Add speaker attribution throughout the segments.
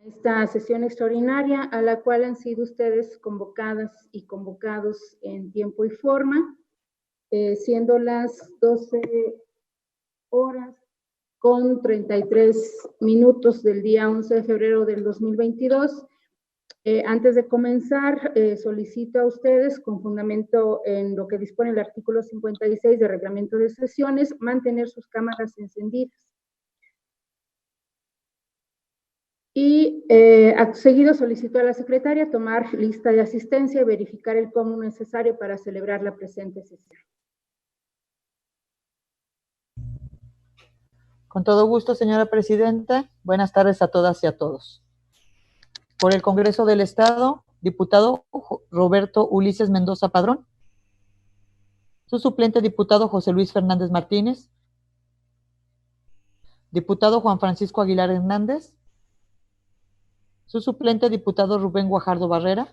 Speaker 1: esta sesión extraordinaria a la cual han sido ustedes convocadas y convocados en tiempo y forma, siendo las 12 horas con 33 minutos del día 11 de febrero del 2022. Antes de comenzar, solicito a ustedes, con fundamento en lo que dispone el artículo 56 del reglamento de sesiones, mantener sus cámaras encendidas. Y seguido solicito a la secretaria tomar lista de asistencia y verificar el quórum necesario para celebrar la presente sesión.
Speaker 2: Con todo gusto, señora presidenta. Buenas tardes a todas y a todos. Por el Congreso del Estado, diputado Roberto Ulises Mendoza Padrón. Su suplente, diputado José Luis Fernández Martínez. Diputado Juan Francisco Aguilar Hernández. Su suplente, diputado Rubén Guajardo Barrera.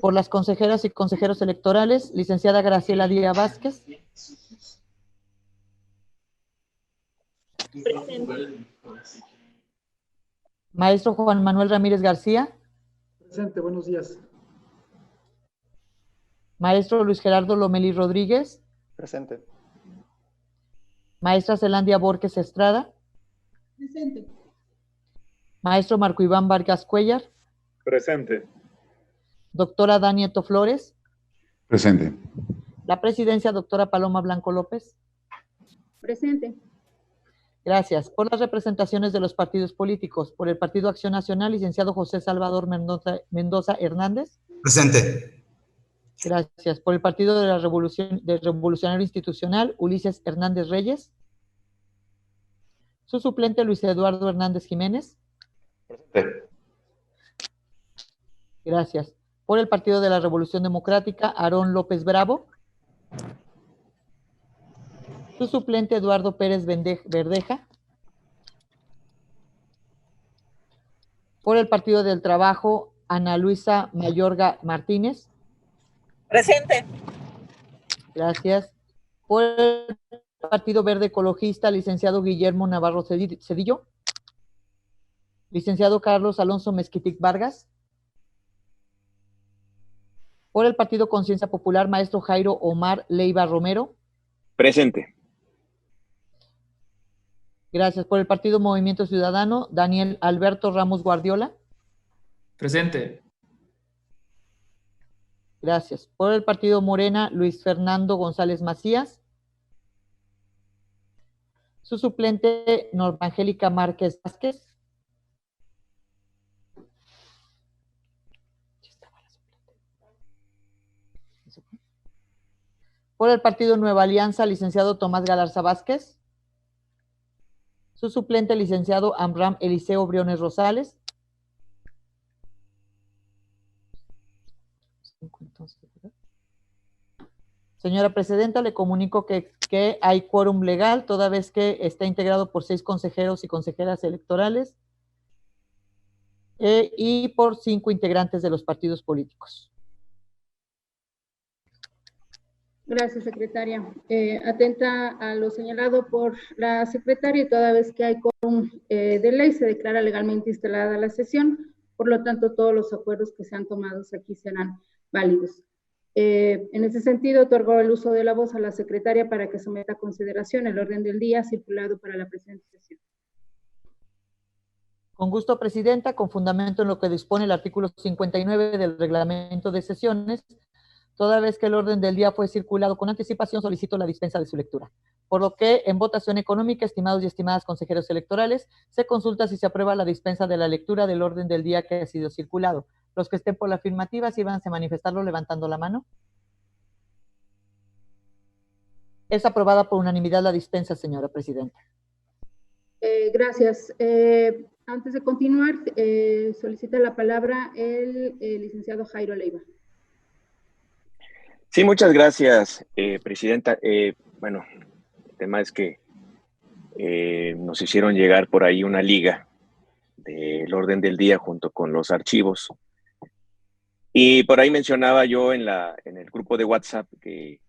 Speaker 2: Por las consejeras y consejeros electorales, licenciada Graciela Díaz Vázquez.
Speaker 3: Presente.
Speaker 2: Maestro Juan Manuel Ramírez García.
Speaker 4: Presente, buenos días.
Speaker 2: Maestro Luis Gerardo Lomelí Rodríguez.
Speaker 5: Presente.
Speaker 2: Maestra Zelandia Borges Estrada.
Speaker 1: Presente.
Speaker 2: Maestro Marco Iván Vargas Cuellar.
Speaker 6: Presente.
Speaker 2: Doctora Danieto Flores.
Speaker 7: Presente.
Speaker 2: La presidencia, doctora Paloma Blanco López.
Speaker 1: Presente.
Speaker 2: Gracias. Por las representaciones de los partidos políticos, por el Partido Acción Nacional, licenciado José Salvador Mendoza Hernández.
Speaker 8: Presente.
Speaker 2: Gracias. Por el Partido de la Revolucionario Institucional, Ulises Hernández Reyes. Su suplente, Luis Eduardo Hernández Jiménez.
Speaker 6: Presente.
Speaker 2: Gracias. Por el Partido de la Revolución Democrática, Aarón López Bravo. Su suplente, Eduardo Pérez Verdeja. Por el Partido del Trabajo, Ana Luisa Mayorga Martínez.
Speaker 3: Presente.
Speaker 2: Gracias. Por el Partido Verde Ecologista, licenciado Guillermo Navarro Cedillo. Licenciado Carlos Alonso Mezquitic Vargas. Por el Partido Conciencia Popular, maestro Jairo Omar Leiva Romero.
Speaker 6: Presente.
Speaker 2: Gracias. Por el Partido Movimiento Ciudadano, Daniel Alberto Ramos Guardiola.
Speaker 9: Presente.
Speaker 2: Gracias. Por el Partido Morena, Luis Fernando González Macías. Su suplente, Norma Angélica Márquez Vázquez. Por el Partido Nueva Alianza, licenciado Tomás Galarza Vázquez. Su suplente, licenciado Amram Eliseo Briones Rosales. Señora presidenta, le comunico que hay quórum legal, toda vez que está integrado por 6 consejeros y consejeras electorales y por 5 integrantes de los partidos políticos.
Speaker 1: Gracias, secretaria. Atenta a lo señalado por la secretaria, y toda vez que hay quórum de ley, se declara legalmente instalada la sesión. Por lo tanto, todos los acuerdos que sean tomados aquí serán válidos. En ese sentido, otorgo el uso de la voz a la secretaria para que someta a consideración el orden del día circulado para la presente sesión.
Speaker 2: Con gusto, presidenta, con fundamento en lo que dispone el artículo 59 del reglamento de sesiones, toda vez que el orden del día fue circulado con anticipación, solicito la dispensa de su lectura. Por lo que, en votación económica, estimados y estimadas consejeros electorales, se consulta si se aprueba la dispensa de la lectura del orden del día que ha sido circulado. Los que estén por la afirmativa, sírvanse a manifestarlo levantando la mano. Es aprobada por unanimidad la dispensa, señora presidenta.
Speaker 1: Gracias. Antes de continuar, solicita la palabra el licenciado Jairo Leiva.
Speaker 6: Sí, muchas gracias, presidenta. Bueno, el tema es que nos hicieron llegar por ahí una liga del orden del día junto con los archivos. Y por ahí mencionaba yo en el grupo de WhatsApp que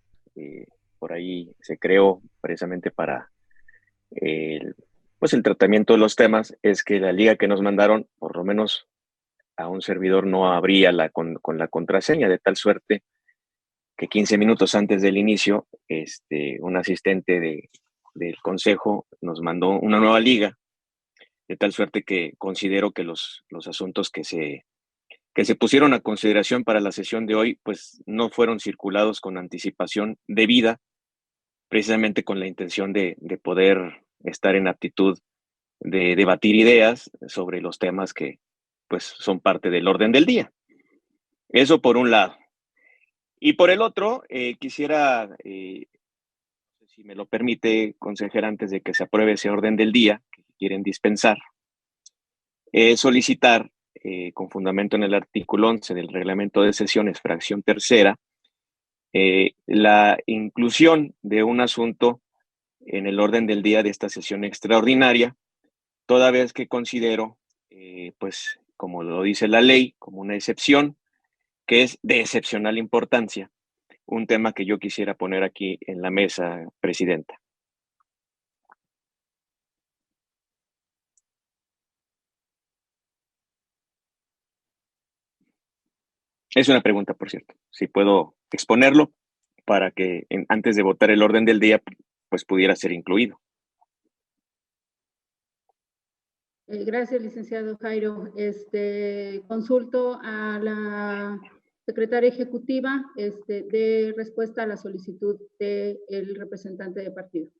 Speaker 6: por ahí se creó precisamente para pues el tratamiento de los temas es que la liga que nos mandaron, por lo menos a un servidor no abría con la contraseña, de tal suerte que 15 minutos antes del inicio, un asistente del consejo nos mandó una nueva liga, de tal suerte que considero que los asuntos que se pusieron a consideración para la sesión de hoy, pues no fueron circulados con anticipación debida, precisamente con la intención de poder estar en aptitud de debatir ideas sobre los temas que pues son parte del orden del día. Eso por un lado. Y por el otro, quisiera, si me lo permite, consejera, antes de que se apruebe ese orden del día que quieren dispensar, solicitar, con fundamento en el artículo 11 del reglamento de sesiones, fracción tercera, la inclusión de un asunto en el orden del día de esta sesión extraordinaria, toda vez que considero, pues, como lo dice la ley, como una excepción, que es de excepcional importancia, un tema que yo quisiera poner aquí en la mesa, presidenta. Es una pregunta, por cierto, si puedo exponerlo para que antes de votar el orden del día, pues pudiera ser incluido.
Speaker 1: Gracias, licenciado Jairo. Consulto a la secretaria ejecutiva de respuesta a la solicitud del representante de partido.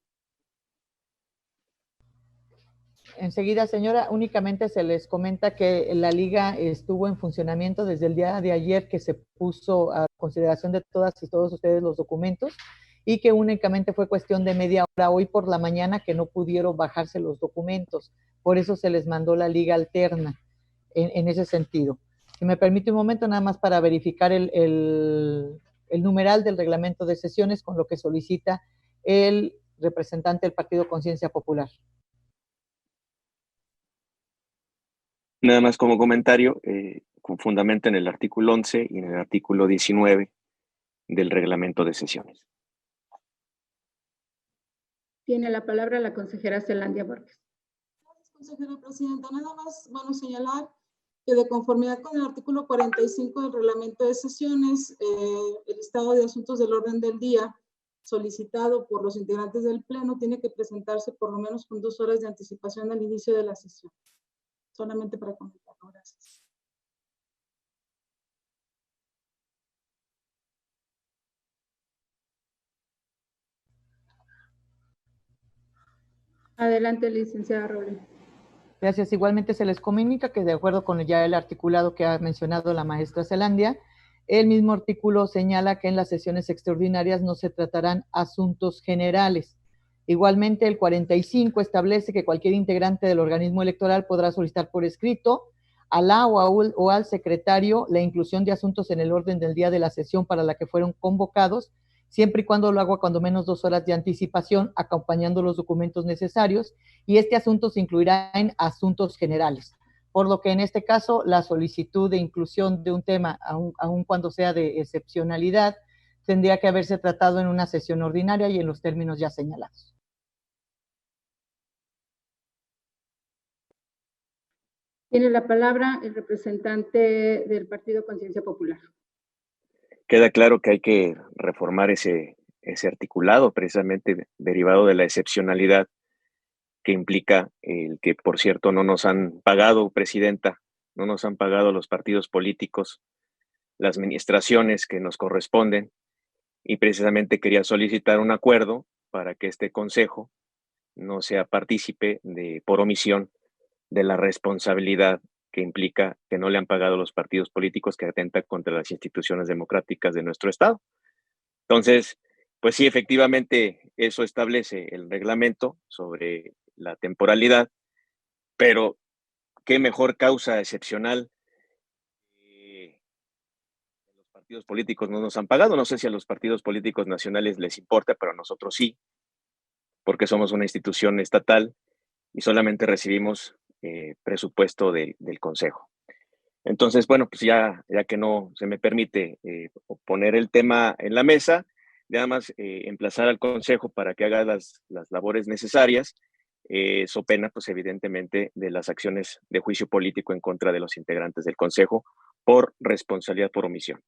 Speaker 2: Enseguida, señora, únicamente se les comenta que la liga estuvo en funcionamiento desde el día de ayer que se puso a consideración de todas y todos ustedes los documentos y que únicamente fue cuestión de media hora hoy por la mañana que no pudieron bajarse los documentos. Por eso se les mandó la liga alterna en ese sentido. Si me permite un momento, nada más para verificar el numeral del reglamento de sesiones con lo que solicita el representante del Partido Conciencia Popular.
Speaker 6: Nada más como comentario, con fundamento en el artículo 11 y en el artículo 19 del reglamento de sesiones.
Speaker 1: Tiene la palabra la consejera Zelandia Borges.
Speaker 5: Gracias, consejera presidenta. Nada más, bueno, señalar que de conformidad con el artículo 45 del reglamento de sesiones, el listado de asuntos del orden del día solicitado por los integrantes del Pleno tiene que presentarse por lo menos con 2 horas de anticipación al inicio de la sesión. Solamente para comentarlo. Gracias.
Speaker 1: Adelante, licenciada Robles.
Speaker 2: Gracias. Igualmente se les comunica que de acuerdo con ya el articulado que ha mencionado la maestra Zelandia, el mismo artículo señala que en las sesiones extraordinarias no se tratarán asuntos generales. Igualmente el 45 establece que cualquier integrante del organismo electoral podrá solicitar por escrito a la o al secretario la inclusión de asuntos en el orden del día de la sesión para la que fueron convocados, siempre y cuando lo haga cuando menos 2 horas de anticipación, acompañando los documentos necesarios, y este asunto se incluirá en asuntos generales. Por lo que en este caso, la solicitud de inclusión de un tema, aun cuando sea de excepcionalidad, tendría que haberse tratado en una sesión ordinaria y en los términos ya señalados.
Speaker 1: Tiene la palabra el representante del Partido Conciencia Popular.
Speaker 6: Queda claro que hay que reformar ese articulado, precisamente derivado de la excepcionalidad que implica el que, por cierto, no nos han pagado, presidenta, no nos han pagado los partidos políticos las administraciones que nos corresponden, y precisamente quería solicitar un acuerdo para que este consejo no sea partícipe por omisión de la responsabilidad que implica que no le han pagado los partidos políticos que atentan contra las instituciones democráticas de nuestro Estado. Entonces, pues sí, efectivamente, eso establece el reglamento sobre la temporalidad, pero qué mejor causa excepcional. Los partidos políticos no nos han pagado. No sé si a los partidos políticos nacionales les importa, pero a nosotros sí, porque somos una institución estatal y solamente recibimos presupuesto del Consejo. Entonces, bueno, pues ya que no se me permite poner el tema en la mesa, nada más emplazar al Consejo para que haga las labores necesarias so pena, pues evidentemente, de las acciones de juicio político en contra de los integrantes del Consejo por responsabilidad por omisión.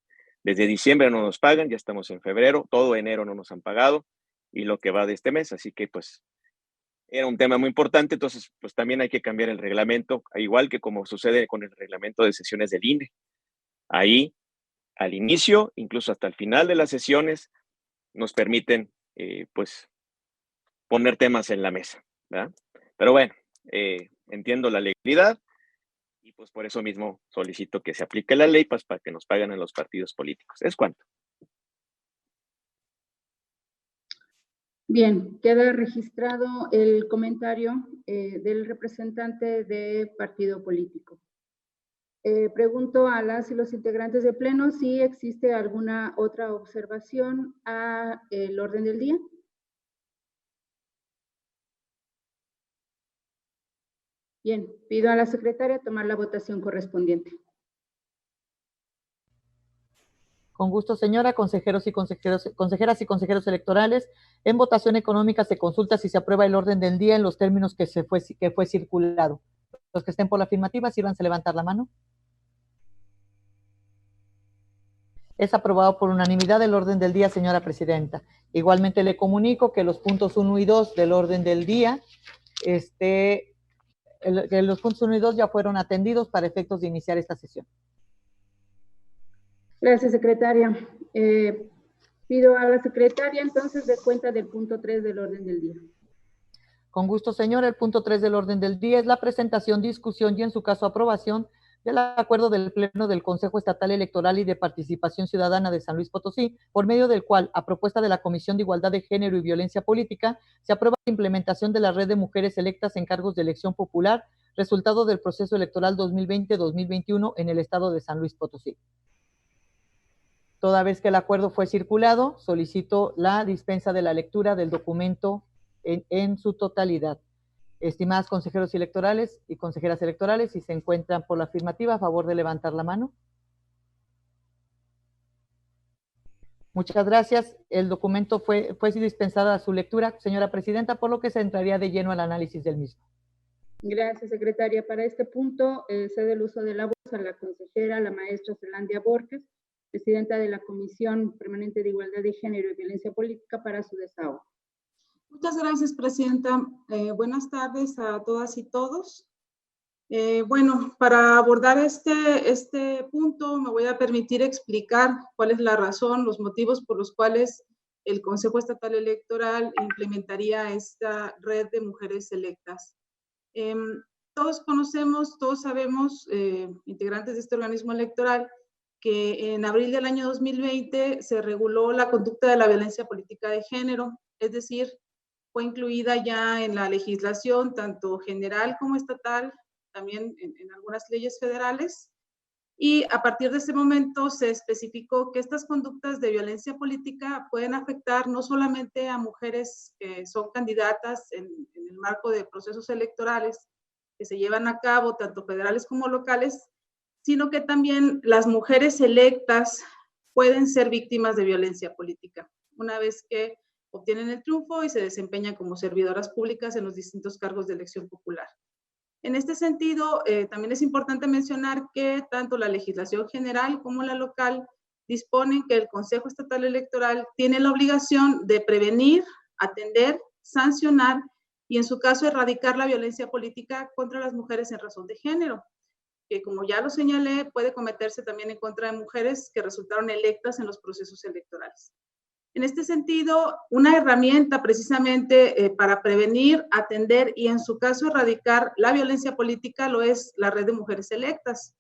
Speaker 6: Desde diciembre no nos pagan, ya estamos en febrero, todo enero no nos han pagado y lo que va de este mes, así que pues era un tema muy importante, entonces pues también hay que cambiar el reglamento, igual que como sucede con el reglamento de sesiones del INE. Ahí, al inicio, incluso hasta el final de las sesiones, nos permiten pues poner temas en la mesa, ¿verdad? Pero bueno, entiendo la legalidad y pues por eso mismo solicito que se aplique la ley pues, para que nos paguen a los partidos políticos. ¿Es cuánto?
Speaker 1: Bien, queda registrado el comentario del representante de partido político. Pregunto a las y los integrantes de pleno si existe alguna otra observación al orden del día. Bien, pido a la secretaria tomar la votación correspondiente.
Speaker 2: Con gusto, señora. Consejeros y consejeras y consejeros electorales, en votación económica se consulta si se aprueba el orden del día en los términos que fue circulado. Los que estén por la afirmativa, sírvanse levantar la mano. Es aprobado por unanimidad el orden del día, señora presidenta. Igualmente le comunico que los puntos 1 y 2 del orden del día, que los puntos 1 y 2 ya fueron atendidos para efectos de iniciar esta sesión.
Speaker 1: Gracias, secretaria. Pido a la secretaria entonces de cuenta del punto 3 del orden del día.
Speaker 2: Con gusto, señora. El punto 3 del orden del día es la presentación, discusión y, en su caso, aprobación del acuerdo del Pleno del Consejo Estatal Electoral y de Participación Ciudadana de San Luis Potosí, por medio del cual, a propuesta de la Comisión de Igualdad de Género y Violencia Política, se aprueba la implementación de la red de mujeres electas en cargos de elección popular, resultado del proceso electoral 2020-2021 en el estado de San Luis Potosí. Toda vez que el acuerdo fue circulado, solicito la dispensa de la lectura del documento en su totalidad. Estimadas consejeros electorales y consejeras electorales, si se encuentran por la afirmativa, a favor de levantar la mano. Muchas gracias. El documento fue dispensado a su lectura, señora presidenta, por lo que se entraría de lleno al análisis del mismo.
Speaker 1: Gracias, secretaria. Para este punto, cedo el uso de la voz a la consejera, la maestra Zelandia Borges, presidenta de la Comisión Permanente de Igualdad de Género y Violencia Política, para su desahogo.
Speaker 5: Muchas gracias, presidenta. Buenas tardes a todas y todos. Bueno, para abordar este punto me voy a permitir explicar cuál es la razón, los motivos por los cuales el Consejo Estatal Electoral implementaría esta red de mujeres electas. Todos conocemos, todos sabemos, integrantes de este organismo electoral, que en abril del año 2020 se reguló la conducta de la violencia política de género, es decir, fue incluida ya en la legislación, tanto general como estatal, también en algunas leyes federales. Y a partir de ese momento se especificó que estas conductas de violencia política pueden afectar no solamente a mujeres que son candidatas en el marco de procesos electorales que se llevan a cabo, tanto federales como locales, sino que también las mujeres electas pueden ser víctimas de violencia política, una vez que obtienen el triunfo y se desempeñan como servidoras públicas en los distintos cargos de elección popular. En este sentido, también es importante mencionar que tanto la legislación general como la local disponen que el Consejo Estatal Electoral tiene la obligación de prevenir, atender, sancionar y, en su caso, erradicar la violencia política contra las mujeres en razón de género, que, como ya lo señalé, puede cometerse también en contra de mujeres que resultaron electas en los procesos electorales. En este sentido, una herramienta precisamente para prevenir, atender y, en su caso, erradicar la violencia política lo es la red de mujeres electas.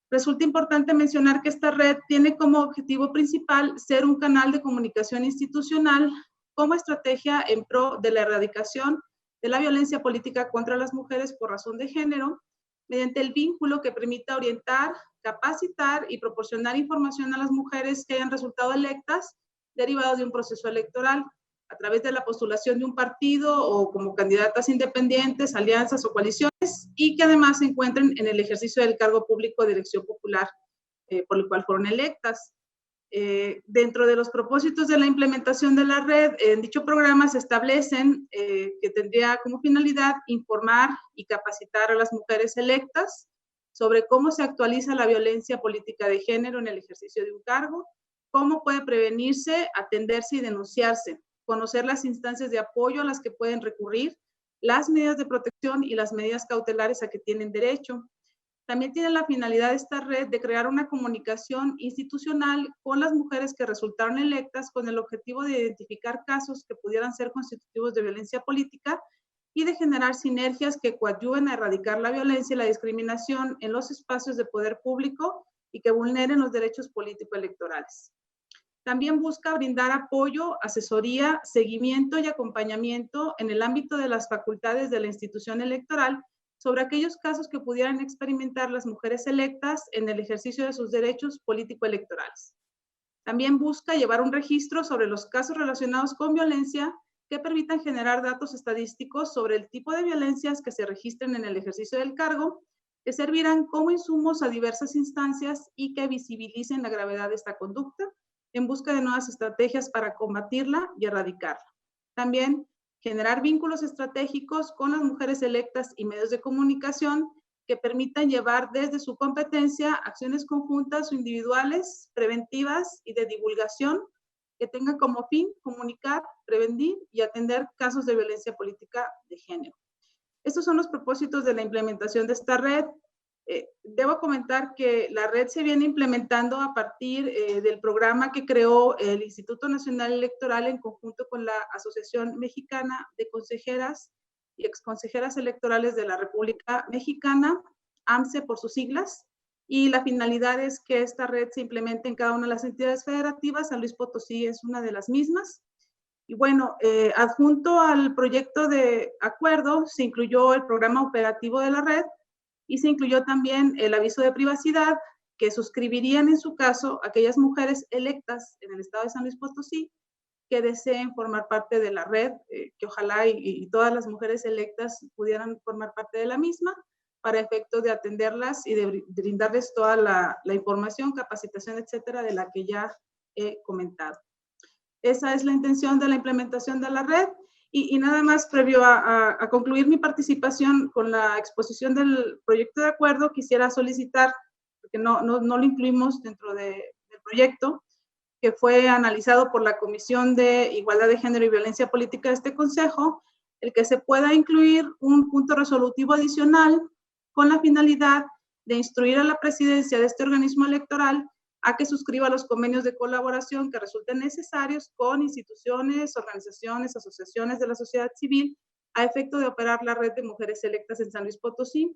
Speaker 5: Resulta importante mencionar que esta red tiene como objetivo principal ser un canal de comunicación institucional como estrategia en pro de la erradicación de la violencia política contra las mujeres por razón de género, mediante el vínculo que permita orientar, capacitar y proporcionar información a las mujeres que hayan resultado electas derivado de un proceso electoral, a través de la postulación de un partido o como candidatas independientes, alianzas o coaliciones, y que además se encuentren en el ejercicio del cargo público de elección popular por el cual fueron electas. Dentro de los propósitos de la implementación de la red, en dicho programa se establecen que tendría como finalidad informar y capacitar a las mujeres electas sobre cómo se actualiza la violencia política de género en el ejercicio de un cargo, cómo puede prevenirse, atenderse y denunciarse, conocer las instancias de apoyo a las que pueden recurrir, las medidas de protección y las medidas cautelares a que tienen derecho. También tiene la finalidad esta red de crear una comunicación institucional con las mujeres que resultaron electas con el objetivo de identificar casos que pudieran ser constitutivos de violencia política y de generar sinergias que coadyuven a erradicar la violencia y la discriminación en los espacios de poder público y que vulneren los derechos político-electorales. También busca brindar apoyo, asesoría, seguimiento y acompañamiento en el ámbito de las facultades de la institución electoral sobre aquellos casos que pudieran experimentar las mujeres electas en el ejercicio de sus derechos político-electorales. También busca llevar un registro sobre los casos relacionados con violencia que permitan generar datos estadísticos sobre el tipo de violencias que se registren en el ejercicio del cargo, que servirán como insumos a diversas instancias y que visibilicen la gravedad de esta conducta en busca de nuevas estrategias para combatirla y erradicarla. También generar vínculos estratégicos con las mujeres electas y medios de comunicación que permitan llevar desde su competencia acciones conjuntas o individuales, preventivas y de divulgación que tengan como fin comunicar, prevenir y atender casos de violencia política de género. Estos son los propósitos de la implementación de esta red. Debo comentar que la red se viene implementando a partir del programa que creó el Instituto Nacional Electoral en conjunto con la Asociación Mexicana de Consejeras y Exconsejeras Electorales de la República Mexicana, AMCE por sus siglas, y la finalidad es que esta red se implemente en cada una de las entidades federativas. San Luis Potosí es una de las mismas. Y bueno, adjunto al proyecto de acuerdo se incluyó el programa operativo de la red, y se incluyó también el aviso de privacidad que suscribirían en su caso aquellas mujeres electas en el estado de San Luis Potosí que deseen formar parte de la red, que ojalá y todas las mujeres electas pudieran formar parte de la misma para efecto de atenderlas y de brindarles toda la información, capacitación, etcétera, de la que ya he comentado. Esa es la intención de la implementación de la red. Y nada más, previo a concluir mi participación con la exposición del proyecto de acuerdo, quisiera solicitar, porque no lo incluimos dentro del proyecto, que fue analizado por la Comisión de Igualdad de Género y Violencia Política de este Consejo, el que se pueda incluir un punto resolutivo adicional con la finalidad de instruir a la presidencia de este organismo electoral a que suscriba los convenios de colaboración que resulten necesarios con instituciones, organizaciones, asociaciones de la sociedad civil a efecto de operar la red de mujeres electas en San Luis Potosí.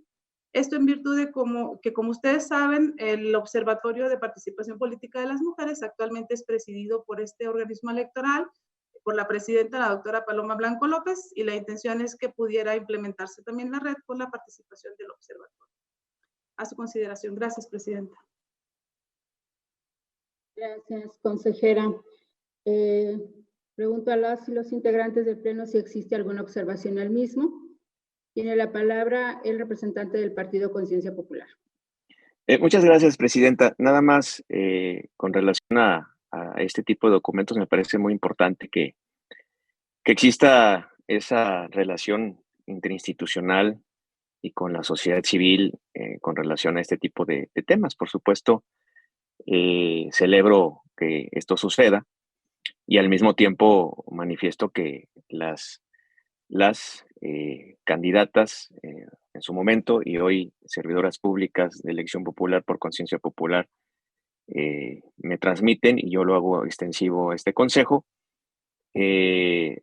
Speaker 5: Esto en virtud de como ustedes saben, el Observatorio de Participación Política de las Mujeres actualmente es presidido por este organismo electoral, por la presidenta, la doctora Paloma Blanco López, y la intención es que pudiera implementarse también la red con la participación del observatorio. A su consideración. Gracias, presidenta.
Speaker 1: Gracias, consejera. Pregunto a las y los integrantes del Pleno si existe alguna observación al mismo. Tiene la palabra el representante del Partido Conciencia Popular.
Speaker 6: Muchas gracias, presidenta. Nada más con relación a este tipo de documentos, me parece muy importante que exista esa relación interinstitucional y con la sociedad civil con relación a este tipo de temas. Por supuesto, celebro que esto suceda y al mismo tiempo manifiesto que las candidatas en su momento y hoy servidoras públicas de elección popular por conciencia popular me transmiten, y yo lo hago extensivo a este consejo, que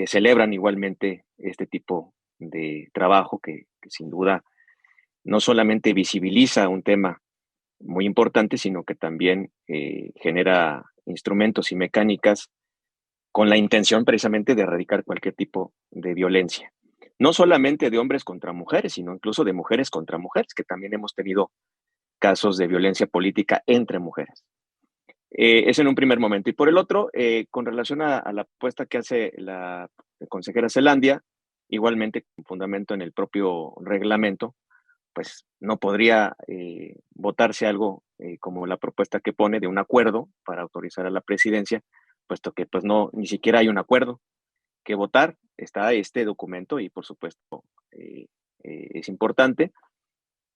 Speaker 6: celebran igualmente este tipo de trabajo que sin duda no solamente visibiliza un tema muy importante, sino que también genera instrumentos y mecánicas con la intención precisamente de erradicar cualquier tipo de violencia. No solamente de hombres contra mujeres, sino incluso de mujeres contra mujeres, que también hemos tenido casos de violencia política entre mujeres. Es en un primer momento. Y por el otro, con relación a la apuesta que hace la consejera Zelandia, igualmente con fundamento en el propio reglamento, pues no podría votarse algo como la propuesta que pone de un acuerdo para autorizar a la presidencia, puesto que pues no, ni siquiera hay un acuerdo que votar. Está este documento y por supuesto es importante,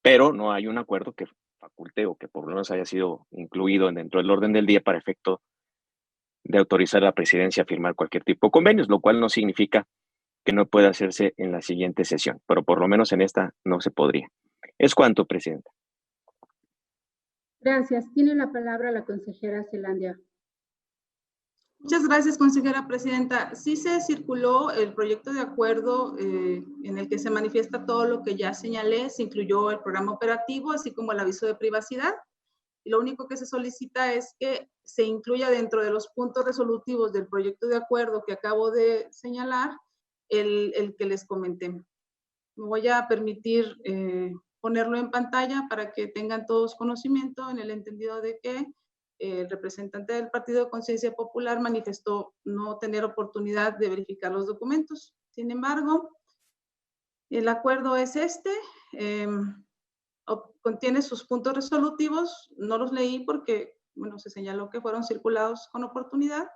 Speaker 6: pero no hay un acuerdo que faculte o que por lo menos haya sido incluido dentro del orden del día para efecto de autorizar a la presidencia a firmar cualquier tipo de convenios, lo cual no significa que no pueda hacerse en la siguiente sesión, pero por lo menos en esta no se podría. Es cuanto, Presidenta.
Speaker 1: Gracias. Tiene la palabra la consejera Zelandia.
Speaker 5: Muchas gracias, consejera presidenta. Sí se circuló el proyecto de acuerdo en el que se manifiesta todo lo que ya señalé. Se incluyó el programa operativo, así como el aviso de privacidad. Y lo único que se solicita es que se incluya dentro de los puntos resolutivos del proyecto de acuerdo que acabo de señalar, el que les comenté. Me voy a permitir ponerlo en pantalla para que tengan todos conocimiento, en el entendido de que el representante del Partido de Conciencia Popular manifestó no tener oportunidad de verificar los documentos. Sin embargo, el acuerdo es este, contiene sus puntos resolutivos, no los leí porque, bueno, se señaló que fueron circulados con oportunidad.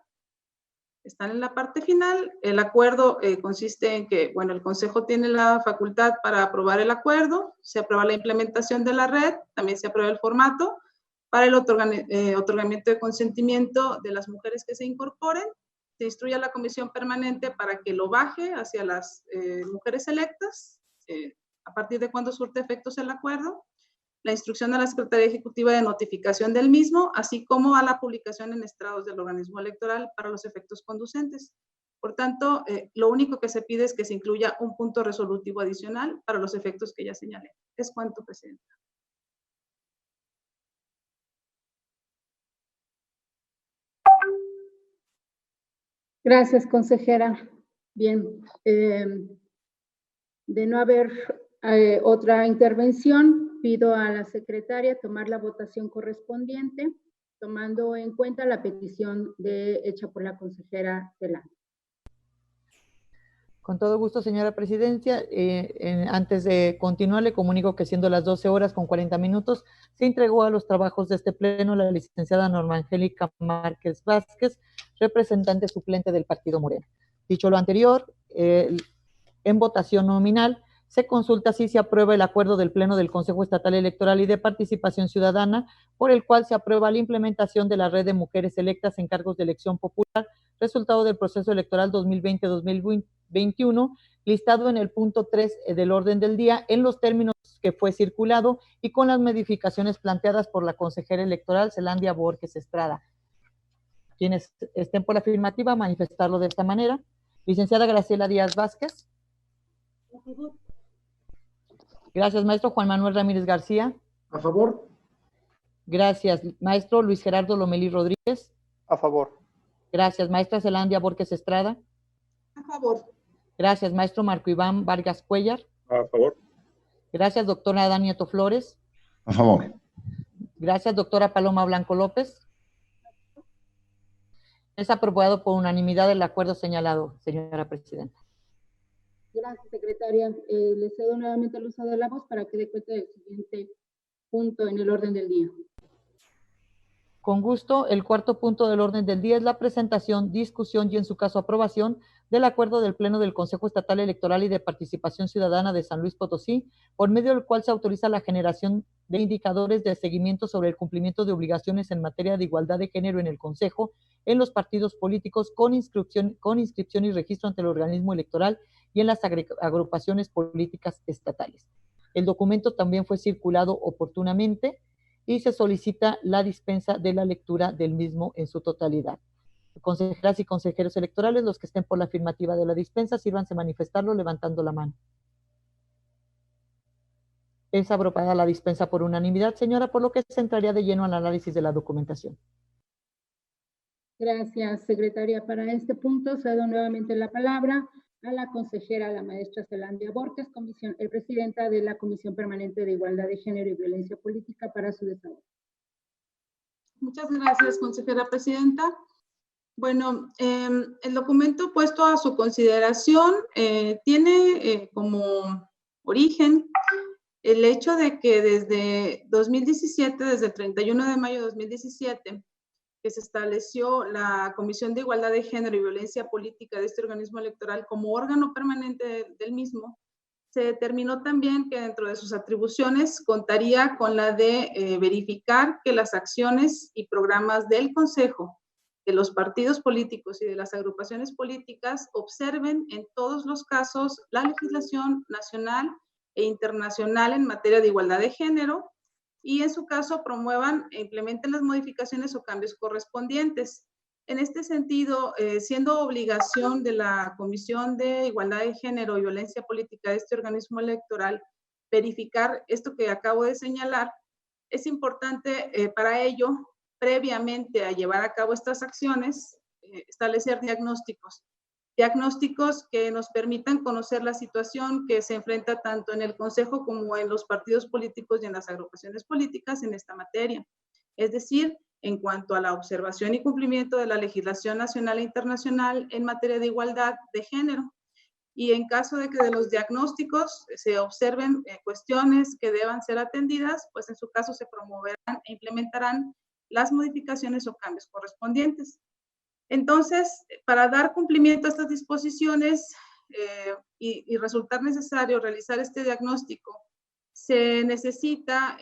Speaker 5: Están en la parte final. El acuerdo consiste en que, bueno, el Consejo tiene la facultad para aprobar el acuerdo, se aprueba la implementación de la red, también se aprueba el formato para el otorgamiento de consentimiento de las mujeres que se incorporen, se instruye a la Comisión Permanente para que lo baje hacia las mujeres electas, a partir de cuando surte efectos el acuerdo, la instrucción a la Secretaría Ejecutiva de notificación del mismo, así como a la publicación en estrados del organismo electoral para los efectos conducentes. Por tanto, lo único que se pide es que se incluya un punto resolutivo adicional para los efectos que ya señalé. Es cuanto, Presidenta.
Speaker 1: Gracias, consejera. Bien, de no haber otra intervención, pido a la secretaria tomar la votación correspondiente, tomando en cuenta la petición hecha por la consejera Zelandia.
Speaker 2: Con todo gusto, señora Presidencia. Antes de continuar, le comunico que siendo las 12 horas con 40 minutos, se entregó a los trabajos de este pleno la licenciada Norma Angélica Márquez Vázquez, representante suplente del Partido Morena. Dicho lo anterior, en votación nominal, se consulta si se aprueba el acuerdo del Pleno del Consejo Estatal Electoral y de Participación Ciudadana, por el cual se aprueba la implementación de la red de mujeres electas en cargos de elección popular, resultado del proceso electoral 2020-2021, listado en el punto 3 del orden del día, en los términos que fue circulado y con las modificaciones planteadas por la consejera electoral Zelandia Borges Estrada. Quienes estén por la afirmativa, manifestarlo de esta manera. Licenciada Graciela Díaz Vázquez.
Speaker 5: A favor.
Speaker 2: Gracias, maestro. Juan Manuel Ramírez García.
Speaker 4: A favor.
Speaker 2: Gracias, maestro. Luis Gerardo Lomelí Rodríguez.
Speaker 7: A favor.
Speaker 2: Gracias, maestra Zelandia Borges Estrada.
Speaker 5: A favor.
Speaker 2: Gracias, maestro Marco Iván Vargas Cuellar.
Speaker 7: A favor.
Speaker 2: Gracias, doctora Adán Nieto Flores.
Speaker 8: A favor.
Speaker 2: Gracias, doctora Paloma Blanco López. Es aprobado por unanimidad el acuerdo señalado, señora presidenta.
Speaker 1: Gracias, secretaria. Le cedo nuevamente el uso de la voz para que dé cuenta del siguiente punto en el orden del día.
Speaker 2: Con gusto, el cuarto punto del orden del día es la presentación, discusión y en su caso aprobación del acuerdo del Pleno del Consejo Estatal Electoral y de Participación Ciudadana de San Luis Potosí, por medio del cual se autoriza la generación de indicadores de seguimiento sobre el cumplimiento de obligaciones en materia de igualdad de género en el Consejo, en los partidos políticos, con inscripción y registro ante el organismo electoral y en las agrupaciones políticas estatales. El documento también fue circulado oportunamente y se solicita la dispensa de la lectura del mismo en su totalidad. Consejeras y consejeros electorales, los que estén por la afirmativa de la dispensa, sírvanse manifestarlo levantando la mano. Es aprobada la dispensa por unanimidad, señora, por lo que se entraría de lleno al análisis de la documentación.
Speaker 1: Gracias, secretaria. Para este punto, cedo nuevamente la palabra a la consejera, la maestra Zelandia Borges, presidenta de la Comisión Permanente de Igualdad de Género y Violencia Política, para su desahogo.
Speaker 5: Muchas gracias, consejera presidenta. Bueno, el documento puesto a su consideración tiene como origen el hecho de que desde 2017, desde el 31 de mayo de 2017, que se estableció la Comisión de Igualdad de Género y Violencia Política de este organismo electoral como órgano permanente del mismo, se determinó también que dentro de sus atribuciones contaría con la de verificar que las acciones y programas del Consejo, de los partidos políticos y de las agrupaciones políticas observen en todos los casos la legislación nacional e internacional en materia de igualdad de género, y en su caso promuevan e implementen las modificaciones o cambios correspondientes. En este sentido, siendo obligación de la Comisión de Igualdad de Género y Violencia Política de este organismo electoral verificar esto que acabo de señalar, es importante para ello, previamente a llevar a cabo estas acciones, establecer diagnósticos que nos permitan conocer la situación que se enfrenta tanto en el Consejo como en los partidos políticos y en las agrupaciones políticas en esta materia. Es decir, en cuanto a la observación y cumplimiento de la legislación nacional e internacional en materia de igualdad de género. Y en caso de que de los diagnósticos se observen cuestiones que deban ser atendidas, pues en su caso se promoverán e implementarán las modificaciones o cambios correspondientes. Entonces, para dar cumplimiento a estas disposiciones y resultar necesario realizar este diagnóstico, se necesita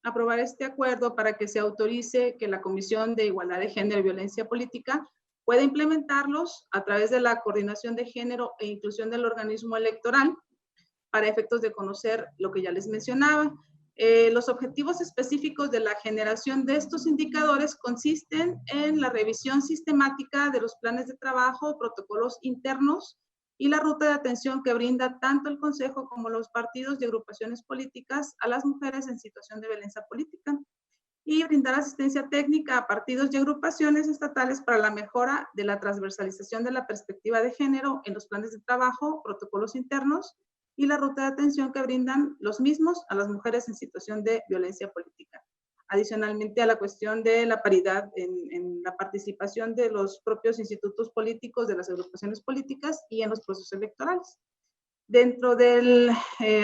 Speaker 5: aprobar este acuerdo para que se autorice que la Comisión de Igualdad de Género y Violencia Política pueda implementarlos a través de la Coordinación de Género e Inclusión del organismo electoral para efectos de conocer lo que ya les mencionaba. Los objetivos específicos de la generación de estos indicadores consisten en la revisión sistemática de los planes de trabajo, protocolos internos y la ruta de atención que brinda tanto el Consejo como los partidos y agrupaciones políticas a las mujeres en situación de violencia política, y brindar asistencia técnica a partidos y agrupaciones estatales para la mejora de la transversalización de la perspectiva de género en los planes de trabajo, protocolos internos y la ruta de atención que brindan los mismos a las mujeres en situación de violencia política. Adicionalmente a la cuestión de la paridad en la participación de los propios institutos políticos, de las agrupaciones políticas y en los procesos electorales. Dentro del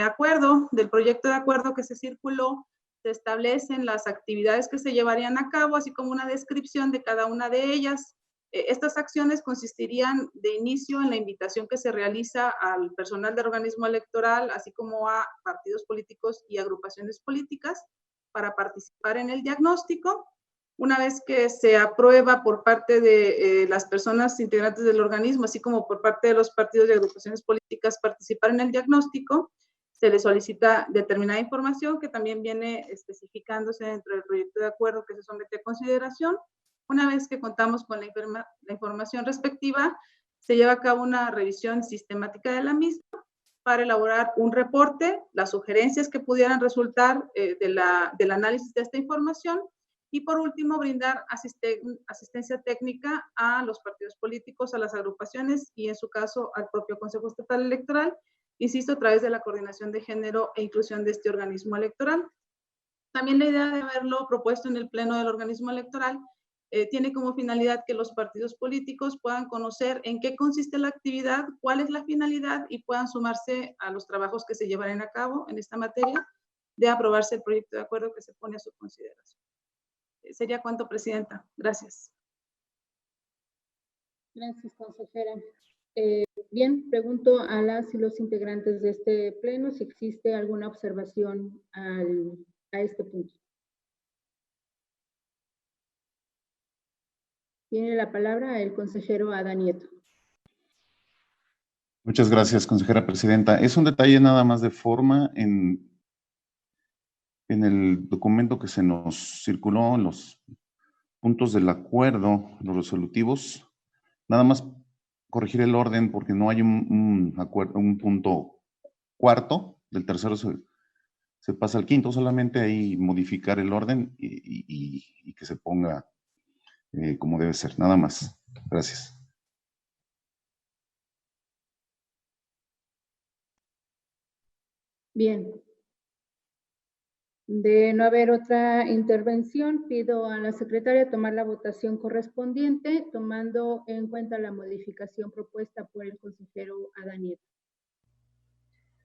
Speaker 5: acuerdo, del proyecto de acuerdo que se circuló, se establecen las actividades que se llevarían a cabo, así como una descripción de cada una de ellas. Estas acciones consistirían de inicio en la invitación que se realiza al personal del organismo electoral, así como a partidos políticos y agrupaciones políticas para participar en el diagnóstico. Una vez que se aprueba por parte de las personas integrantes del organismo, así como por parte de los partidos y agrupaciones políticas participar en el diagnóstico, se le solicita determinada información que también viene especificándose dentro del proyecto de acuerdo que se somete a consideración. Una vez que contamos con la información respectiva, se lleva a cabo una revisión sistemática de la misma para elaborar un reporte, las sugerencias que pudieran resultar del análisis de esta información, y por último brindar asistencia técnica a los partidos políticos, a las agrupaciones y en su caso al propio Consejo Estatal Electoral, insisto, a través de la Coordinación de Género e Inclusión de este organismo electoral. También la idea de haberlo propuesto en el pleno del organismo electoral tiene como finalidad que los partidos políticos puedan conocer en qué consiste la actividad, cuál es la finalidad y puedan sumarse a los trabajos que se llevarán a cabo en esta materia de aprobarse el proyecto de acuerdo que se pone a su consideración. Sería cuanto, Presidenta. Gracias.
Speaker 1: Gracias, consejera. Bien, pregunto a las y los integrantes de este pleno si existe alguna observación a este punto. Tiene la palabra el consejero Adán Nieto.
Speaker 7: Muchas gracias, consejera presidenta. Es un detalle nada más de forma en el documento que se nos circuló, en los puntos del acuerdo, los resolutivos, nada más corregir el orden porque no hay un punto cuarto, del tercero se pasa al quinto, solamente ahí modificar el orden y que se ponga como debe ser, nada más. Gracias.
Speaker 1: Bien. De no haber otra intervención, pido a la secretaria tomar la votación correspondiente, tomando en cuenta la modificación propuesta por el consejero Adán Nieto.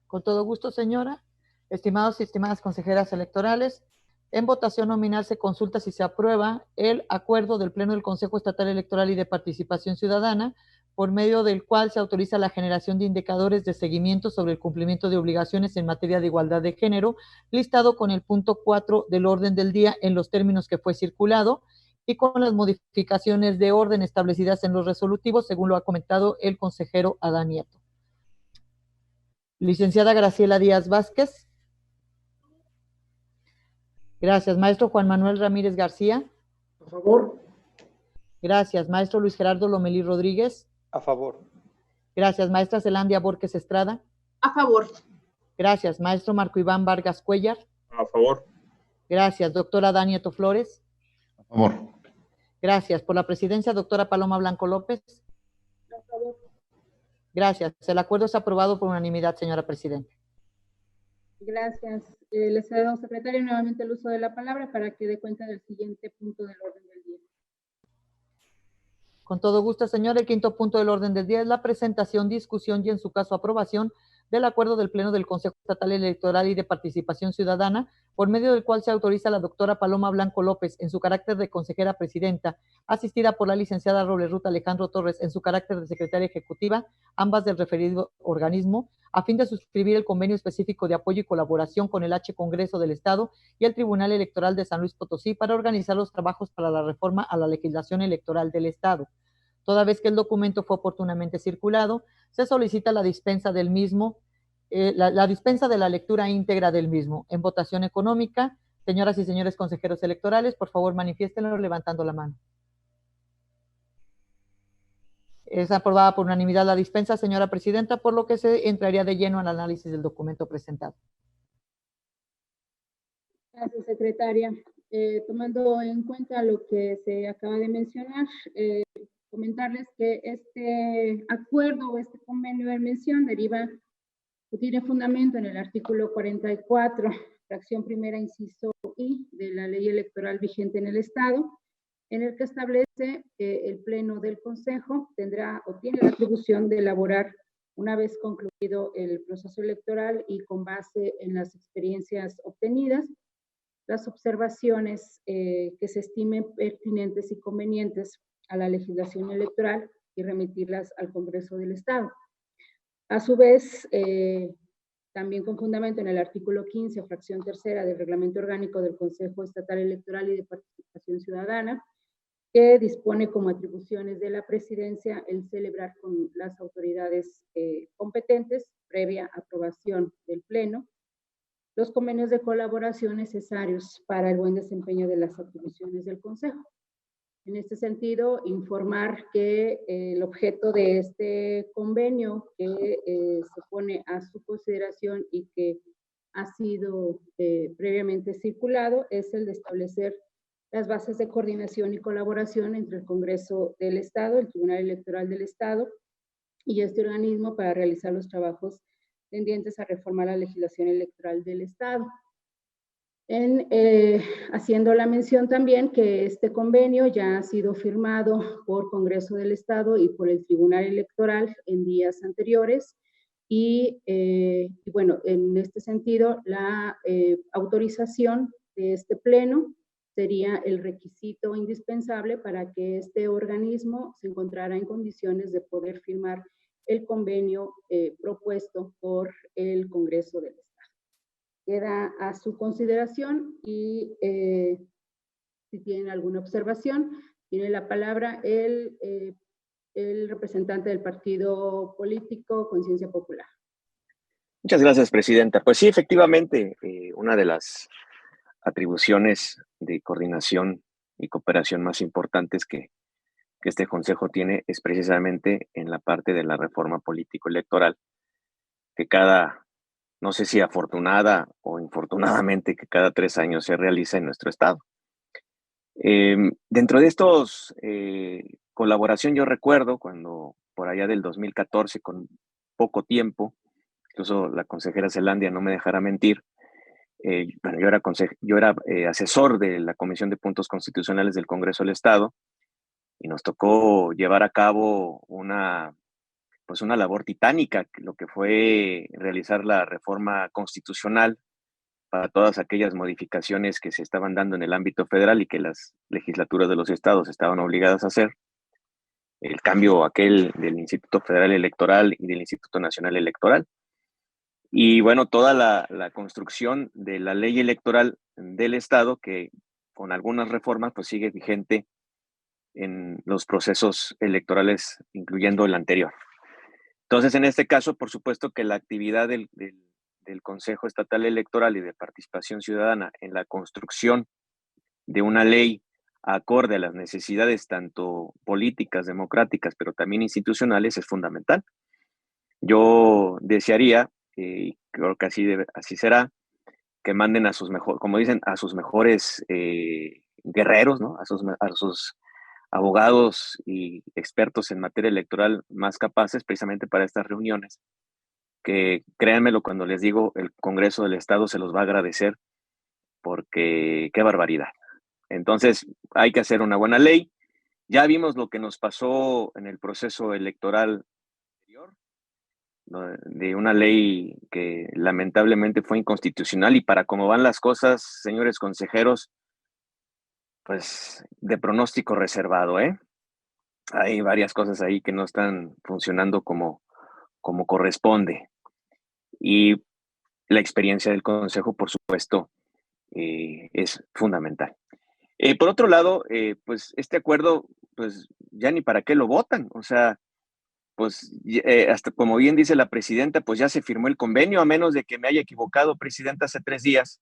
Speaker 2: Con todo gusto, señora. Estimados y estimadas consejeras electorales, en votación nominal se consulta si se aprueba el acuerdo del Pleno del Consejo Estatal Electoral y de Participación Ciudadana, por medio del cual se autoriza la generación de indicadores de seguimiento sobre el cumplimiento de obligaciones en materia de igualdad de género, listado con el punto 4 del orden del día en los términos que fue circulado y con las modificaciones de orden establecidas en los resolutivos, según lo ha comentado el consejero Adán Nieto. Licenciada Graciela Díaz Vázquez. Gracias. Maestro Juan Manuel Ramírez García.
Speaker 4: A favor.
Speaker 2: Gracias. Maestro Luis Gerardo Lomelí Rodríguez.
Speaker 8: A favor.
Speaker 2: Gracias. Maestra Zelandia Borges Estrada.
Speaker 5: A favor.
Speaker 2: Gracias. Maestro Marco Iván Vargas Cuellar.
Speaker 3: A favor.
Speaker 2: Gracias. Doctora Danieto Flores.
Speaker 7: A favor.
Speaker 2: Gracias. Por la presidencia, doctora Paloma Blanco López.
Speaker 1: A favor.
Speaker 2: Gracias. El acuerdo es aprobado por unanimidad, señora presidenta.
Speaker 1: Gracias. Le cedo al secretario nuevamente el uso de la palabra para que dé cuenta del siguiente punto del orden del día.
Speaker 2: Con todo gusto, señor. El quinto punto del orden del día es la presentación, discusión y, en su caso, aprobación del acuerdo del Pleno del Consejo Estatal Electoral y de Participación Ciudadana, por medio del cual se autoriza a la doctora Paloma Blanco López, en su carácter de consejera presidenta, asistida por la licenciada Robles Ruth Alejandro Torres, en su carácter de secretaria ejecutiva, ambas del referido organismo, a fin de suscribir el convenio específico de apoyo y colaboración con el H. Congreso del Estado y el Tribunal Electoral de San Luis Potosí para organizar los trabajos para la reforma a la legislación electoral del Estado. Toda vez que el documento fue oportunamente circulado, se solicita la dispensa del mismo, la dispensa de la lectura íntegra del mismo. En votación económica, señoras y señores consejeros electorales, por favor manifiéstenlo levantando la mano. Es aprobada por unanimidad la dispensa, señora presidenta, por lo que se entraría de lleno al análisis del documento presentado.
Speaker 1: Gracias, secretaria. Tomando en cuenta lo que se acaba de mencionar, comentarles que este acuerdo o este convenio de mención deriva o tiene fundamento en el artículo 44, fracción primera, inciso I, de la ley electoral vigente en el Estado, en el que establece que el Pleno del Consejo tendrá o tiene la atribución de elaborar, una vez concluido el proceso electoral y con base en las experiencias obtenidas, las observaciones que se estimen pertinentes y convenientes a la legislación electoral y remitirlas al Congreso del Estado. A su vez, también con fundamento en el artículo 15, fracción tercera del Reglamento Orgánico del Consejo Estatal Electoral y de Participación Ciudadana, que dispone como atribuciones de la presidencia el celebrar con las autoridades competentes, previa aprobación del Pleno, los convenios de colaboración necesarios para el buen desempeño de las atribuciones del Consejo. En este sentido, informar que el objeto de este convenio que se pone a su consideración y que ha sido previamente circulado es el de establecer las bases de coordinación y colaboración entre el Congreso del Estado, el Tribunal Electoral del Estado y este organismo para realizar los trabajos tendientes a reformar la legislación electoral del Estado. Haciendo la mención también que este convenio ya ha sido firmado por Congreso del Estado y por el Tribunal Electoral en días anteriores y bueno, en este sentido la autorización de este pleno sería el requisito indispensable para que este organismo se encontrara en condiciones de poder firmar el convenio propuesto por el Congreso del Estado. Queda a su consideración y si tienen alguna observación, tiene la palabra el representante del partido político Conciencia Popular.
Speaker 6: Muchas gracias, presidenta. Pues sí, efectivamente, una de las atribuciones de coordinación y cooperación más importantes que este Consejo tiene es precisamente en la parte de la reforma político-electoral, que no sé si afortunada o infortunadamente, que cada 3 años se realiza en nuestro estado. Dentro de estos colaboración, yo recuerdo cuando por allá del 2014, con poco tiempo, incluso la consejera Zelandia no me dejará mentir, bueno, yo era asesor de la Comisión de Puntos Constitucionales del Congreso del Estado y nos tocó llevar a cabo una labor titánica, lo que fue realizar la reforma constitucional para todas aquellas modificaciones que se estaban dando en el ámbito federal y que las legislaturas de los estados estaban obligadas a hacer. El cambio aquel del Instituto Federal Electoral y del Instituto Nacional Electoral. Y bueno, toda la construcción de la ley electoral del Estado, que con algunas reformas pues sigue vigente en los procesos electorales, incluyendo el anterior. Entonces, en este caso, por supuesto que la actividad del Consejo Estatal Electoral y de Participación Ciudadana en la construcción de una ley acorde a las necesidades tanto políticas, democráticas, pero también institucionales es fundamental. Yo desearía, y creo que así será, que manden a sus mejores, como dicen, a sus mejores guerreros, ¿no? A sus abogados y expertos en materia electoral más capaces precisamente para estas reuniones, que créanmelo cuando les digo, el Congreso del Estado se los va a agradecer, porque qué barbaridad. Entonces, hay que hacer una buena ley. Ya vimos lo que nos pasó en el proceso electoral anterior, de una ley que lamentablemente fue inconstitucional, y para cómo van las cosas, señores consejeros, pues de pronóstico reservado, ¿eh? Hay varias cosas ahí que no están funcionando como corresponde. Y la experiencia del Consejo, por supuesto, es fundamental. Por otro lado, pues este acuerdo, pues ya ni para qué lo votan. O sea, pues hasta como bien dice la presidenta, pues ya se firmó el convenio, a menos de que me haya equivocado, presidenta, hace 3 días.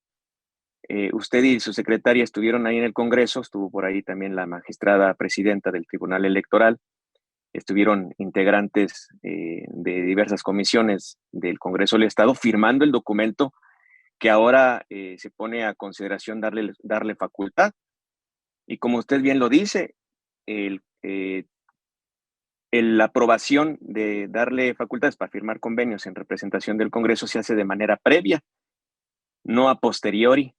Speaker 6: Usted y su secretaria estuvieron ahí en el Congreso, estuvo por ahí también la magistrada presidenta del Tribunal Electoral, estuvieron integrantes de diversas comisiones del Congreso del Estado firmando el documento que ahora se pone a consideración darle facultad. Y como usted bien lo dice, la aprobación de darle facultades para firmar convenios en representación del Congreso se hace de manera previa, no a posteriori.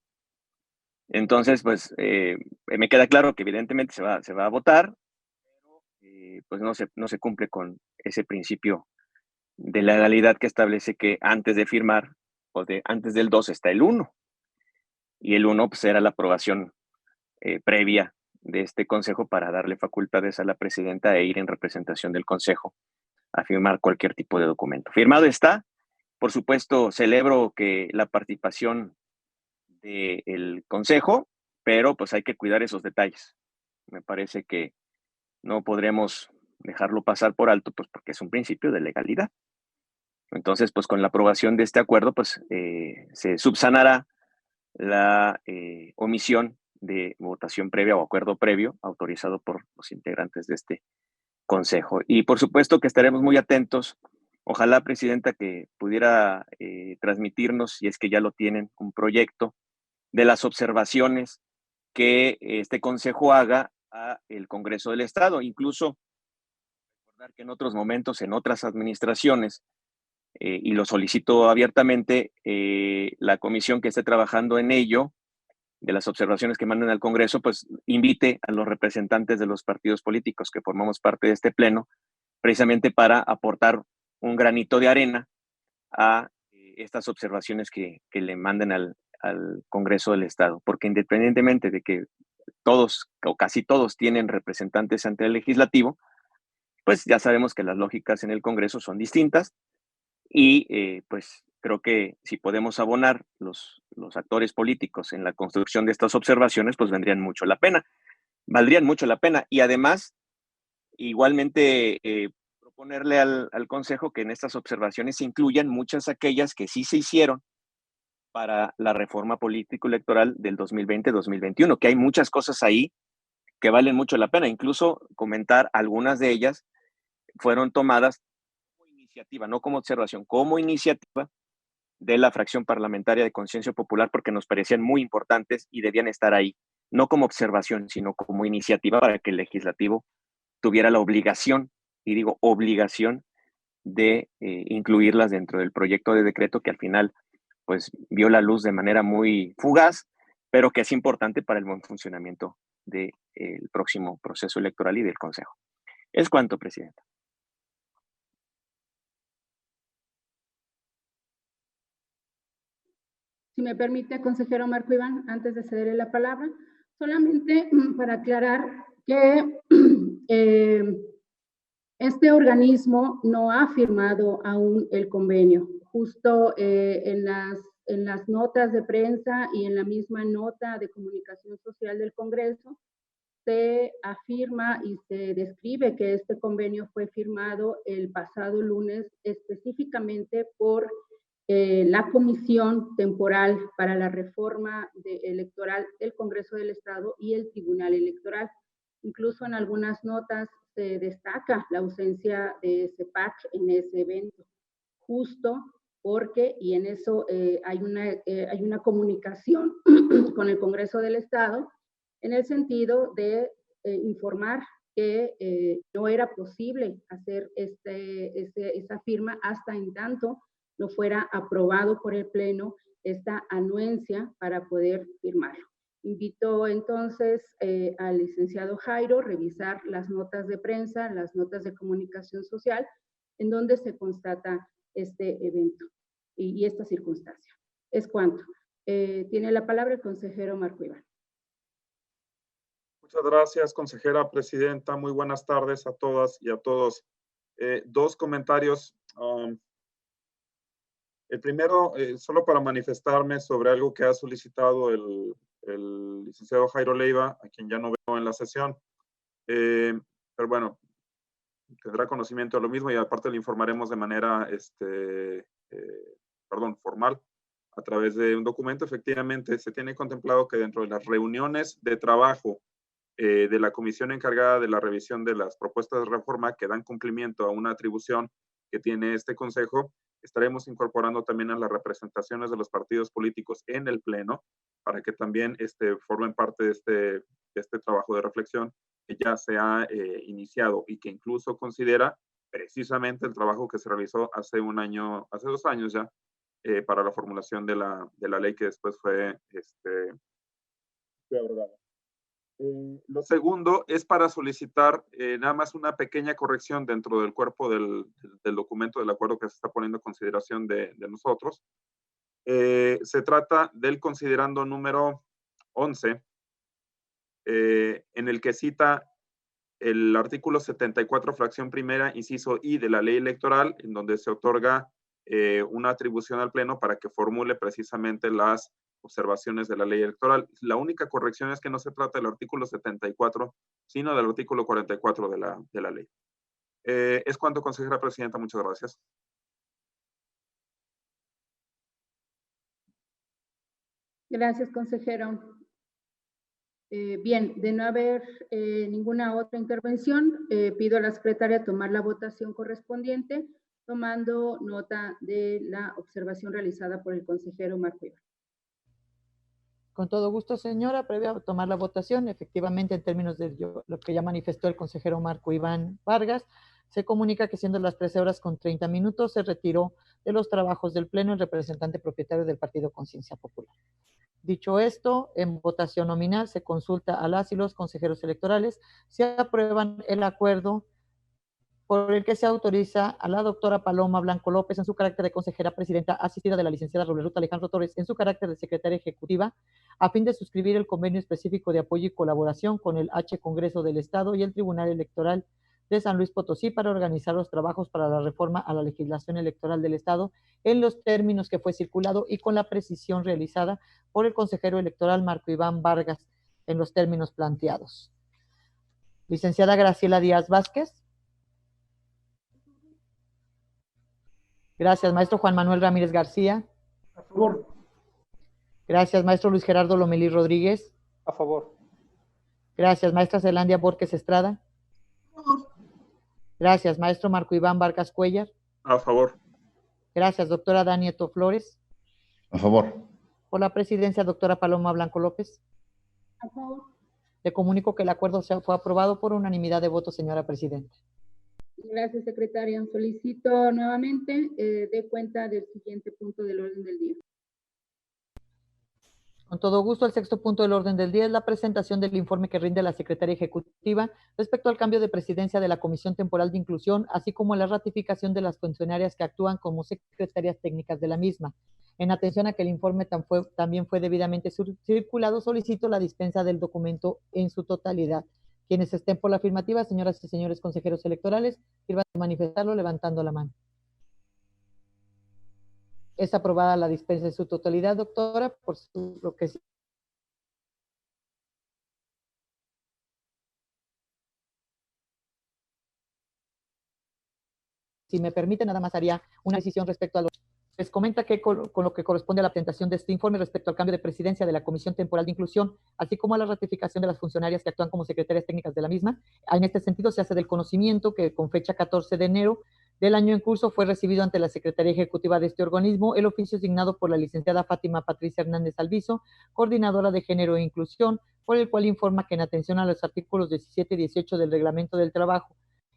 Speaker 6: Entonces, pues me queda claro que evidentemente se va a votar, pero pues no se cumple con ese principio de legalidad que establece que antes de firmar, o antes del 2 está el 1, y el 1 pues era la aprobación previa de este Consejo para darle facultades a la presidenta e ir en representación del Consejo a firmar cualquier tipo de documento. Firmado está. Por supuesto, celebro que la participación del Consejo, pero pues hay que cuidar esos detalles. Me parece que no podremos dejarlo pasar por alto, pues porque es un principio de legalidad. Entonces, pues con la aprobación de este acuerdo, pues se subsanará la omisión de votación previa o acuerdo previo autorizado por los integrantes de este Consejo. Y por supuesto que estaremos muy atentos. Ojalá, presidenta, que pudiera transmitirnos, si es que ya lo tienen, un proyecto de las observaciones que este Consejo haga a el Congreso del Estado. Incluso recordar que en otros momentos, en otras administraciones, y lo solicito abiertamente, la comisión que esté trabajando en ello, de las observaciones que manden al Congreso, pues invite a los representantes de los partidos políticos que formamos parte de este pleno, precisamente para aportar un granito de arena a estas observaciones que le manden al Congreso del Estado, porque independientemente de que todos o casi todos tienen representantes ante el legislativo, pues ya sabemos que las lógicas en el Congreso son distintas, y pues creo que si podemos abonar los actores políticos en la construcción de estas observaciones, pues valdrían mucho la pena. Y además, igualmente, proponerle al Consejo que en estas observaciones se incluyan muchas aquellas que sí se hicieron para la reforma político-electoral del 2020-2021, que hay muchas cosas ahí que valen mucho la pena. Incluso comentar algunas de ellas fueron tomadas como iniciativa, no como observación, como iniciativa de la fracción parlamentaria de Conciencia Popular, porque nos parecían muy importantes y debían estar ahí, no como observación, sino como iniciativa para que el legislativo tuviera la obligación, y digo obligación, de incluirlas dentro del proyecto de decreto que al final pues vio la luz de manera muy fugaz, pero que es importante para el buen funcionamiento del próximo proceso electoral y del Consejo. Es cuanto, presidenta.
Speaker 1: Si me permite, consejero Marco Iván, antes de cederle la palabra, solamente para aclarar que este organismo no ha firmado aún el convenio. Justo en las notas de prensa y en la misma nota de comunicación social del Congreso, se afirma y se describe que este convenio fue firmado el pasado lunes específicamente por la Comisión Temporal para la Reforma Electoral del Congreso del Estado y el Tribunal Electoral. Incluso en algunas notas se destaca la ausencia de CEPAC en ese evento, justo porque, y en eso hay una comunicación con el Congreso del Estado, en el sentido de informar que no era posible hacer esa firma hasta en tanto no fuera aprobado por el Pleno esta anuencia para poder firmarlo. Invito entonces al licenciado Jairo a revisar las notas de prensa, las notas de comunicación social, en donde se constata este evento y esta circunstancia. Es cuanto. Tiene la palabra el consejero Marco Iván.
Speaker 8: Muchas gracias, consejera presidenta. Muy buenas tardes a todas y a todos. Dos comentarios. El primero, solo para manifestarme sobre algo que ha solicitado el licenciado Jairo Leiva, a quien ya no veo en la sesión. Pero bueno, tendrá conocimiento de lo mismo y aparte le informaremos de manera formal a través de un documento. Efectivamente, se tiene contemplado que dentro de las reuniones de trabajo de la comisión encargada de la revisión de las propuestas de reforma que dan cumplimiento a una atribución que tiene este consejo, estaremos incorporando también a las representaciones de los partidos políticos en el Pleno para que también formen parte de este trabajo de reflexión que ya se ha iniciado y que incluso considera precisamente el trabajo que se realizó hace 2 años ya, para la formulación de la ley que después fue abrogada. Lo segundo es para solicitar nada más una pequeña corrección dentro del cuerpo del documento del acuerdo que se está poniendo en consideración de nosotros. Se trata del considerando número 11, en el que cita el artículo 74, fracción primera, inciso I de la ley electoral, en donde se otorga una atribución al Pleno para que formule precisamente las observaciones de la ley electoral. La única corrección es que no se trata del artículo 74, sino del artículo 44 de la ley. Es cuanto, consejera presidenta. Muchas gracias.
Speaker 1: Gracias, consejero. Bien, de no haber ninguna otra intervención, pido a la secretaria tomar la votación correspondiente, tomando nota de la observación realizada por el consejero Marco Iván.
Speaker 2: Con todo gusto, señora. Previo a tomar la votación, efectivamente, en términos de lo que ya manifestó el consejero Marco Iván Vargas, se comunica que siendo las 13:30 se retiró de los trabajos del Pleno el representante propietario del Partido Conciencia Popular. Dicho esto, en votación nominal se consulta a las y los consejeros electorales si aprueban el acuerdo por el que se autoriza a la doctora Paloma Blanco López en su carácter de consejera presidenta asistida de la licenciada Ruth Alejandro Torres en su carácter de secretaria ejecutiva a fin de suscribir el convenio específico de apoyo y colaboración con el H Congreso del Estado y el Tribunal Electoral de San Luis Potosí para organizar los trabajos para la reforma a la legislación electoral del Estado en los términos que fue circulado y con la precisión realizada por el consejero electoral Marco Iván Vargas en los términos planteados. Licenciada Graciela Díaz Vázquez. Gracias, maestro Juan Manuel Ramírez García.
Speaker 4: A favor.
Speaker 2: Gracias, maestro Luis Gerardo Lomelí Rodríguez.
Speaker 4: A favor.
Speaker 2: Gracias, maestra Zelandia Borges Estrada.
Speaker 5: A favor.
Speaker 2: Gracias, maestro Marco Iván Vargas Cuellar.
Speaker 8: A favor.
Speaker 2: Gracias, doctora Danieto Flores.
Speaker 7: A favor.
Speaker 2: Por la presidencia, doctora Paloma Blanco López.
Speaker 1: A favor.
Speaker 2: Le comunico que el acuerdo fue aprobado por unanimidad de votos, señora presidenta.
Speaker 1: Gracias, secretaria. Solicito nuevamente dé cuenta del siguiente punto del orden del día.
Speaker 2: Con todo gusto, el sexto punto del orden del día es la presentación del informe que rinde la Secretaría Ejecutiva respecto al cambio de presidencia de la Comisión Temporal de Inclusión, así como la ratificación de las funcionarias que actúan como secretarias técnicas de la misma. En atención a que el informe también fue debidamente circulado, solicito la dispensa del documento en su totalidad. Quienes estén por la afirmativa, señoras y señores consejeros electorales, sirvan de manifestarlo levantando la mano. Es aprobada la dispensa en su totalidad, doctora, por lo que si me permite, nada más haría una decisión respecto a los... Les comenta que con lo que corresponde a la presentación de este informe respecto al cambio de presidencia de la Comisión Temporal de Inclusión, así como a la ratificación de las funcionarias que actúan como secretarias técnicas de la misma, en este sentido se hace del conocimiento que con fecha 14 de enero del año en curso fue recibido ante la Secretaría Ejecutiva de este organismo el oficio asignado por la licenciada Fátima Patricia Hernández Alviso, coordinadora de Género e Inclusión, por el cual informa que en atención a los artículos 17 y 18 del Reglamento del Trabajo,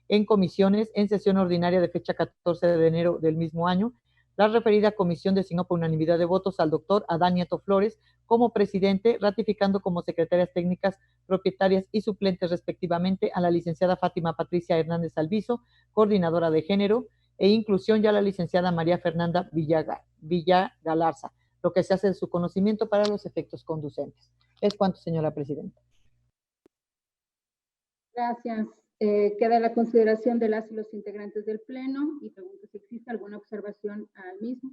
Speaker 2: en comisiones, en sesión ordinaria de fecha 14 de enero del mismo año, la referida comisión designó por unanimidad de votos al doctor Adán Nieto Flores como presidente, ratificando como secretarias técnicas, propietarias y suplentes respectivamente a la licenciada Fátima Patricia Hernández Alviso, coordinadora de Género e Inclusión, y a la licenciada María Fernanda Villagalarza, lo que se hace de su conocimiento para los efectos conducentes. Es cuanto, señora presidenta.
Speaker 1: Gracias. Queda la consideración de las y los integrantes del Pleno y pregunto si existe alguna observación al mismo.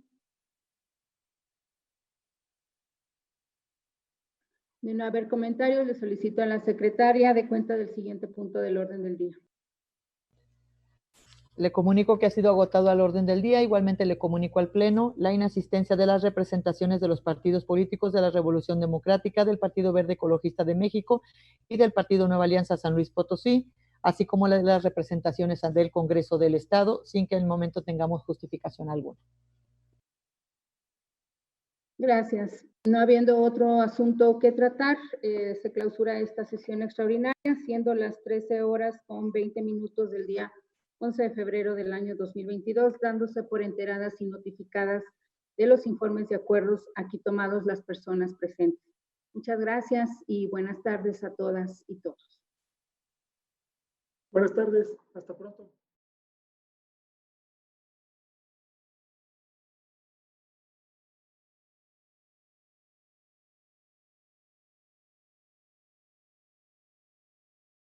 Speaker 1: De no haber comentarios, le solicito a la secretaria de cuenta del siguiente punto del orden del día.
Speaker 2: Le comunico que ha sido agotado al orden del día. Igualmente le comunico al Pleno la inasistencia de las representaciones de los partidos políticos de la Revolución Democrática, del Partido Verde Ecologista de México y del Partido Nueva Alianza San Luis Potosí, así como la de las representaciones del Congreso del Estado, sin que en el momento tengamos justificación alguna.
Speaker 1: Gracias. No habiendo otro asunto que tratar, se clausura esta sesión extraordinaria, siendo las 13:20 del día 11 de febrero del año 2022, dándose por enteradas y notificadas de los informes de acuerdos aquí tomados las personas presentes. Muchas gracias y buenas tardes a todas y todos.
Speaker 4: Buenas tardes, hasta pronto.